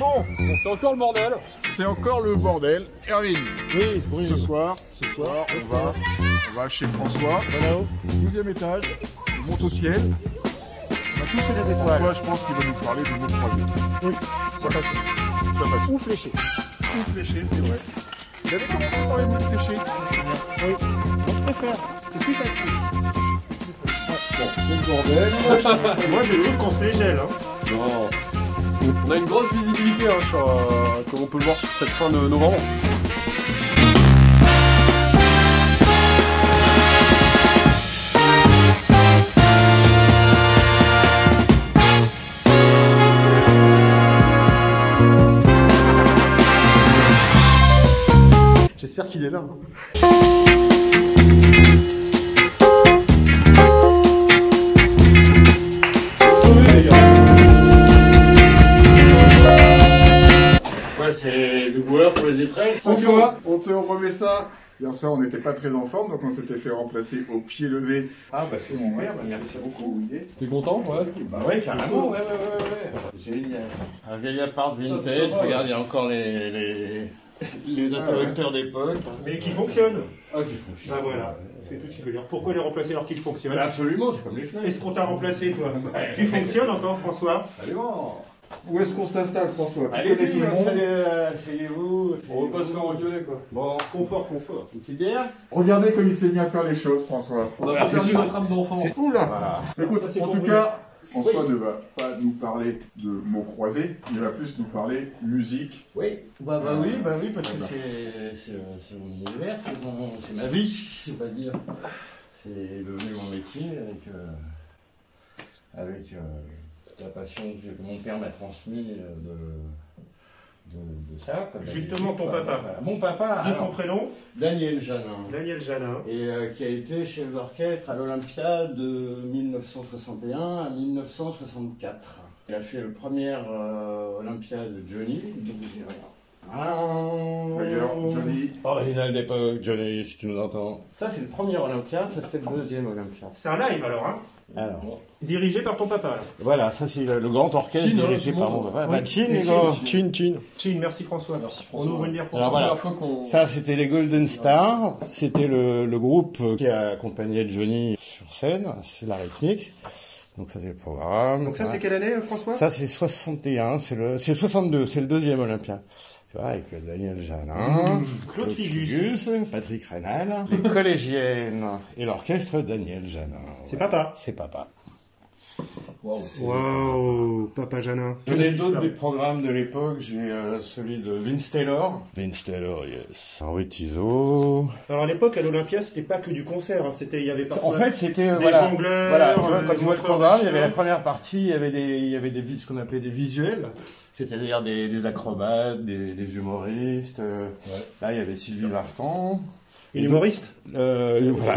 Bon, c'est encore le bordel. c'est encore le bordel. Erwin, Oui, ce soir, on va chez François, Voilà. 12e étage, on monte au ciel. On va toucher les étoiles. François, je pense qu'il va nous parler du mot croisé. Oui, Ça passe. ou fléché. Tout fléché, c'est vrai. Il avait commencé par les mots fléchés, je me souviens. Oui, moi je préfère. C'est plus facile. Bon, c'est le bordel. Moi j'ai vu qu'on se les gèle. Hein. Non. On a une grosse visibilité hein, sur, comme on peut le voir sur cette fin de novembre. J'espère qu'il est là. Ouais, c'est du beurre pour les étrennes. François, on te remet ça. Hier soir, on n'était pas très en forme, donc on s'était fait remplacer au pied levé. Ah bah c'est super, bah, merci beaucoup. T'es content? Ouais. Bah ouais, carrément, ouais. Génial. Un vieil appart vintage, regarde, il y a encore les interrupteurs d'époque. Mais qui fonctionne. Ah, qui fonctionnent. Ah voilà, c'est tout ce qu'il faut dire. Pourquoi les remplacer alors qu'ils fonctionnent? Absolument, c'est comme les fenêtres. Est-ce qu'on t'a remplacé toi? Ouais. Tu fonctionnes encore François? Absolument. Où est-ce qu'on s'installe, François? Tu connais Allez-y, tout le monde. asseyez-vous. On va pas se faire engueuler quoi. Bon, Confort. une petite bière. Regardez comme il sait bien faire les choses, François. On a pas perdu notre âme d'enfant. Oula. Voilà. Écoute, Ça, c'est en tout compris. cas, François ne va pas nous parler de mots croisés, il va plus nous parler musique. Oui, bah oui, parce que c'est mon univers, c'est ma vie, je vais pas dire. C'est devenu mon métier avec la passion que mon père m'a transmise de ça. Comme Justement, ton voilà. papa. Voilà. Mon papa, De son alors, prénom? Daniel Janin, Daniel Janin. et qui a été chef d'orchestre à l'Olympia de 1961 à 1964. Il a fait le premier Olympia de Johnny, donc j'ai rien. D'ailleurs, Johnny, Original d'époque, Johnny, si tu nous entends. Ça, c'est le premier Olympia, ça c'était le deuxième Olympia. C'est un live alors, hein? Alors, Dirigé par ton papa. Là. voilà, ça c'est le grand orchestre Chin, dirigé hein, par tout le mon monde. papa. Oui. Bah, Chin, Et les Chin, gars. Chin. Chin. Chin, merci François. Merci, On François. ouvre une bière pour Alors toi. voilà. Première fois qu'on... Ça, c'était les Golden Stars. C'était le groupe qui a accompagné Johnny sur scène. C'est la rythmique. Donc ça, c'est le programme. Donc ça, c'est quelle année, François? Ça, c'est 61. C'est 62. C'est le deuxième Olympia. Tu vois, avec Daniel Janin, Claude Figus, Patrick Rénal, les collégiennes et l'orchestre Daniel Janin. C'est papa. C'est papa. Waouh, papa Janin. J'en ai d'autres des programmes de l'époque. J'ai celui de Vince Taylor. Vince Taylor, yes. Henri Tizot. Alors à l'époque, à l'Olympia, c'était pas que du concert. Hein. Il y avait parfois En fait, c'était des voilà, jongleurs. voilà, tu vois, quand tu vois le montreurs programme, de il y avait chiens. la première partie, il y avait ce qu'on appelait des visuels, c'est-à-dire des acrobates, des humoristes. Là, il y avait Sylvie Vartan. Une humoriste? Voilà.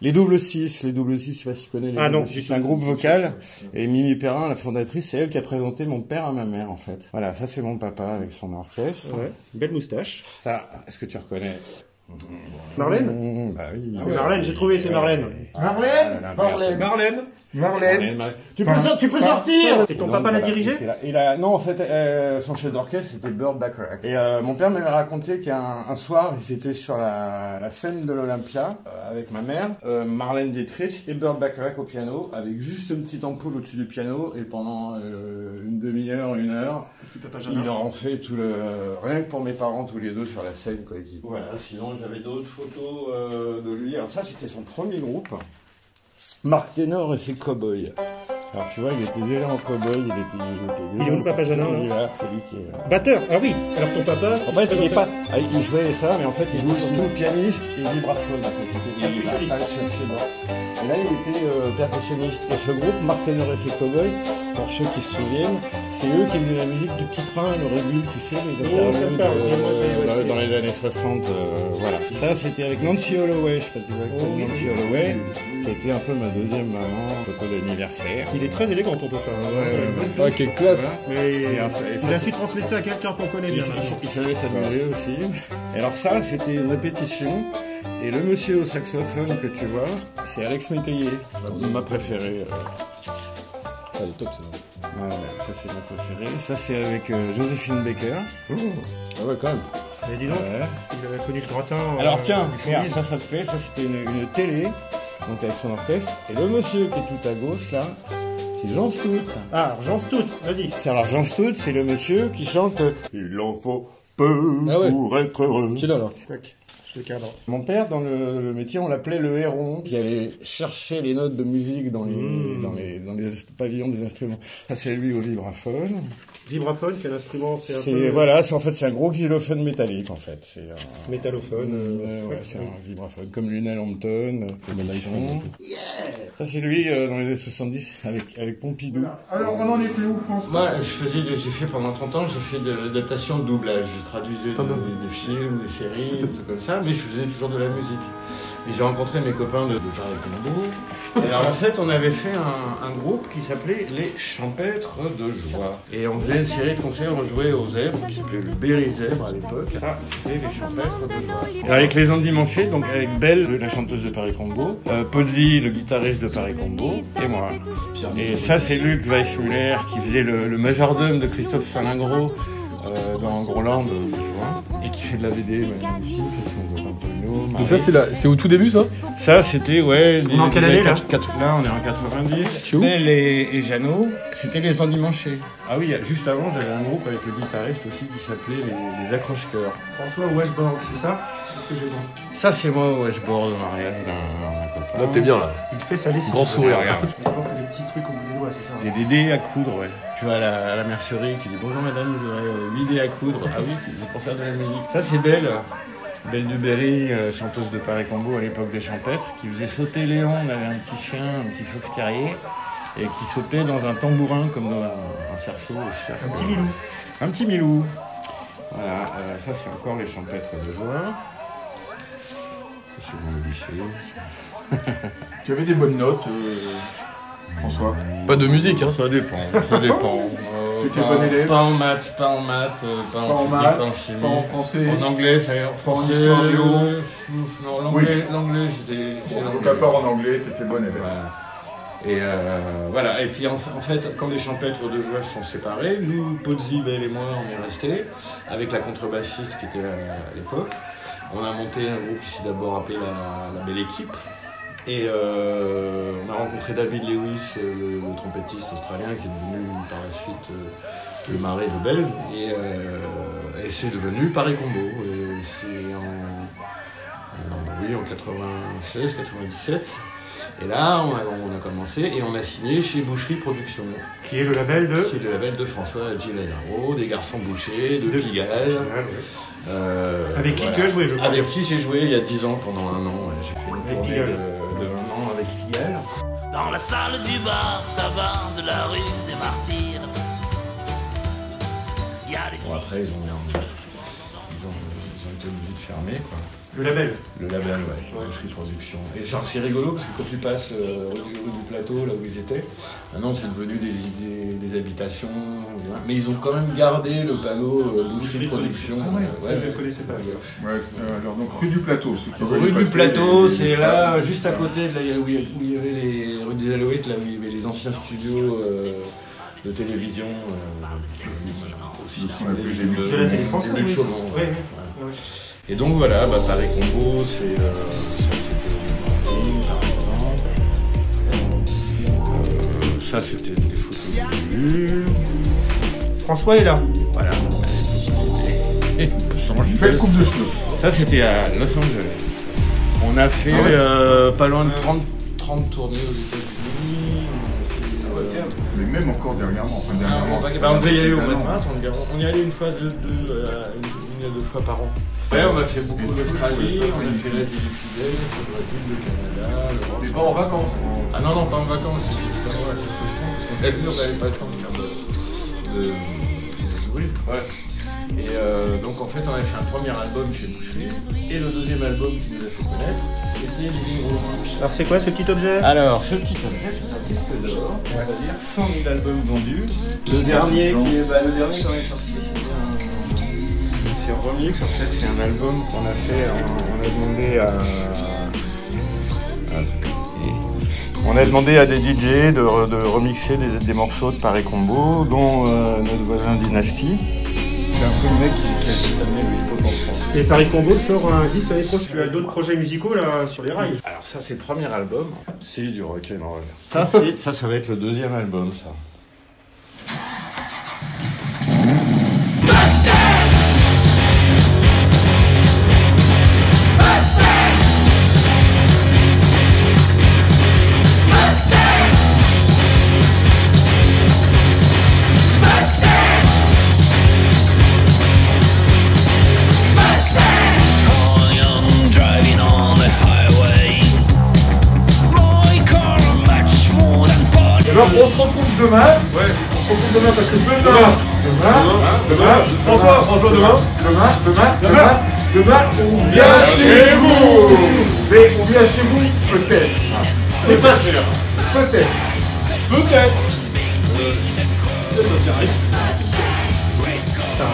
Les double six, je sais pas si tu connais les Ah non, double six, c'est un groupe vocal. Et Mimi Perrin, la fondatrice, c'est elle qui a présenté mon père à ma mère, en fait. Voilà, ça c'est mon papa avec son orchestre. Ouais, belle moustache. Ça, est-ce que tu reconnais? Marlène? Bah oui. C'est Marlène, j'ai trouvé, c'est Marlène. Marlène. Tu peux sortir! Et ton papa l'a dirigé? Non, en fait, son chef d'orchestre, c'était Burt Bacharach. Et mon père m'avait raconté qu'un soir, ils étaient sur la scène de l'Olympia, avec ma mère, Marlène Dietrich et Burt Bacharach au piano, avec juste une petite ampoule au-dessus du piano, et pendant une demi-heure, 1 heure, Petit papa ils Janin. leur ont fait tout le... Rien que pour mes parents, tous les deux, sur la scène, quoi. Voilà, sinon, j'avais d'autres photos de lui. Alors ça, c'était son premier groupe. Marc Ténor et ses cow-boys. Alors tu vois, il était déjà en cow-boy, il était Il est où le papa Janin, là? Il est là, c'est lui qui est là. Batteur, ah oui. Alors ton papa? En fait, il est pas... Il jouait ça, mais en fait, il jouait surtout pianiste et vibraphone. Il a pas cherché droit. Et là, il était percussionniste. Et ce groupe, Marc Ténor et ses cow-boys, pour ceux qui se souviennent, c'est eux qui faisaient la musique du Petit Train, le rugby, tu sais, les Oh, ça me parle. Et moi, j'ai- dans les années 60, voilà. Ça, c'était avec Nancy Holloway, je sais pas si tu vois, Oh, oui. Nancy Holloway, qui était un peu ma deuxième maman, photo d'anniversaire. Il est très élégant ton papa. Hein. Ouais, quelle classe. Mais Et ça, il a su transmettre ça à quelqu'un qu'on connaît bien. il savait s'amuser aussi. Et alors ça, c'était une répétition. Et le monsieur au saxophone que tu vois, c'est Alex Métayer, ma préférée. Elle est top, c'est vrai. Ça c'est ma préférée. Ça c'est avec Joséphine Baker. Ah ouais, quand même. Mais dis donc, Ouais. il avait connu le gratin. Alors tiens, du regarde, showbiz. ça te plaît, ça c'était une télé, donc avec son orchestre. Et le monsieur qui est tout à gauche là, c'est Jean Stout. Ah, Jean Stout, vas-y. Alors Jean Stout, c'est le monsieur qui chante Il en faut peu Ah ouais. pour être heureux. Qui est là, là? Tac, je le cadre. Mon père, dans le métier, on l'appelait le héron, qui allait chercher les notes de musique dans les pavillons des instruments. Ça c'est lui au vibraphone. Vibraphone, quel instrument? C'est un C'est peu voilà, c'est en fait c'est un gros xylophone métallique en fait. C'est un métallophone. ouais, c'est un vibraphone comme Lionel Hampton. Ça c'est lui dans les années 70 avec Pompidou. Alors, on en est plus où, François? Moi, j'ai fait pendant 30 ans, j'ai fait de l'adaptation de doublage. Je traduisais des films, des séries, des trucs comme ça, mais je faisais toujours de la musique. Et j'ai rencontré mes copains de Paris Combo. Et alors en fait, on avait fait un groupe qui s'appelait Les Champêtres de Joie. Et on faisait une série de concerts, on jouait aux zèbres, qui s'appelait le Berry Zèbre à l'époque. Ça, c'était Les Champêtres de Joie. Et avec les endimanchés, donc avec Belle, la chanteuse de Paris Combo, Pozzi, le guitariste de Paris Combo, et moi. Et ça, c'est Luc Weissmuller qui faisait le majordome de Christophe Salingro dans Groland, tu vois, et qui fait de la BD magnifique, Antonio. Donc ça, c'est au tout début, ça? Ça, c'était, ouais... On est en quelle année, là? Là, on est en 90. C'est où? Belle et Jeannot, c'était les endimanchés. Ah oui, juste avant, j'avais un groupe avec le guitariste aussi qui s'appelait les Accroche-Cœurs. François Westbrook, c'est ça? C'est ce que j'ai dit. Ça, c'est moi au washboard au mariage d'un copain. Là, t'es bien, là. Il te fait saler si Grand tu veux. sourire, regarde. Il porte des petits trucs au bout des doigts, c'est ça? Des dés à coudre, ouais. Tu vas à la mercerie, tu dis bonjour madame, je voudrais 8 dés à coudre. Ah oui, c'est pour faire de la musique. Ça c'est Belle, Belle Duberry, chanteuse de Paris Combo à l'époque des Champêtres, qui faisait sauter Léon. On avait un petit chien, un petit fox terrier, et qui sautait dans un tambourin comme dans un cerceau. Un petit milou. Un petit milou. Voilà, ça c'est encore les Champêtres de Joie. C'est bon, Tu avais des bonnes notes, François? Pas de musique, hein? Ça dépend, ça dépend. Tu étais bon élève? Pas en maths, pas en physique, maths, pas en chimie. pas en français? En anglais, ça y est, en Pas en français, histoire géo? Non, l'anglais, j'étais Donc, à part en anglais, tu étais bon élève. Voilà. Et voilà. Et puis en fait, quand les Champêtres de Joie se sont séparés, nous, Pozzi, Belle et moi, on est restés avec la contrebassiste qui était là à l'époque. On a monté un groupe qui s'est d'abord appelé la Belle Équipe. Et on a rencontré David Lewis, le trompettiste australien, qui est devenu par la suite le mari de Belle. Et c'est devenu Paris Combo. Et c'est en 96, 97. Et là, on a commencé et on a signé chez Boucherie Productions. Qui est le label de? C'est le label de François Gilazaro, des Garçons Bouchers, de Pigalle. Avec qui tu as joué, je crois? Avec qui j'ai joué il y a 10 ans, pendant un an. J'ai fait une Avec tournée Pigalle. de 1 an avec Pigalle. Dans la salle du bar tabac de la rue des Martyrs. Il y a des Bon, après, ils ont été obligés de fermer, quoi. Le label. Le label, ouais, Boucherie Productions. Et c'est rigolo parce que quand tu passes rue du Plateau, là où ils étaient, maintenant c'est devenu des habitations. Mais ils ont quand même gardé le panneau Boucherie Productions. Ah ouais, je ne connaissais pas. Ouais, alors donc rue du Plateau. Ceux qui Rue veulent du passer Plateau, les- c'est là, juste à côté de là où il y avait les rue des Alouettes, là où il y avait les anciens studios de télévision. Aussi, Ce qu'on appelait les C'est la télé française, les oui. Chaumont, Oui, ouais. oui. Ouais. Et donc voilà, Paris Combo, c'est ça c'était des photos de début. François est là. Voilà. Et Belle coupe de cheveux. ça c'était à Los Angeles. On a fait pas loin de 30 tournées aux États-Unis. Mais même encore dernièrement. Enfin, On devait y aller au mois de dernièrement. mars, on y allait une fois, une à deux fois par an. Ouais, on a fait beaucoup d'Australie, on a fait l'Asie du Sud-Est, le Brésil, le Canada, l'Europe. Mais pas en vacances. Ah non, pas en vacances, c'est juste avant, c'est frustrant, parce qu'on a vu, on n'avait pas le temps de faire de tourisme. Ouais. Et donc en fait, on avait fait un premier album chez Boucherie, et le deuxième album qui nous a fait connaître, c'était Living Room. Alors c'est quoi ce petit objet? Alors, ce petit objet, c'est un disque d'or, c'est-à-dire 100 000 albums vendus. Le dernier quand il est sorti, c'est un remix, en fait, c'est un album qu'on a fait, on a demandé à On a demandé à des DJ de remixer des morceaux de Paris Combo, dont notre voisin Dynasty. C'est un peu le mec qui a juste amené le hip-hop en France. Et Paris Combo sort un disque l'année prochaine. Tu as d'autres projets musicaux là sur les rails. Alors ça c'est le premier album, c'est du rock'n'roll. Ça va être le deuxième album ça. Alors on se retrouve demain. Ouais. On se retrouve demain parce que demain, on vient chez vous. Mais on vient chez vous peut-être. C'est pas sûr. Peut-être. Peut-être. Ça, c'est un risque. Ça,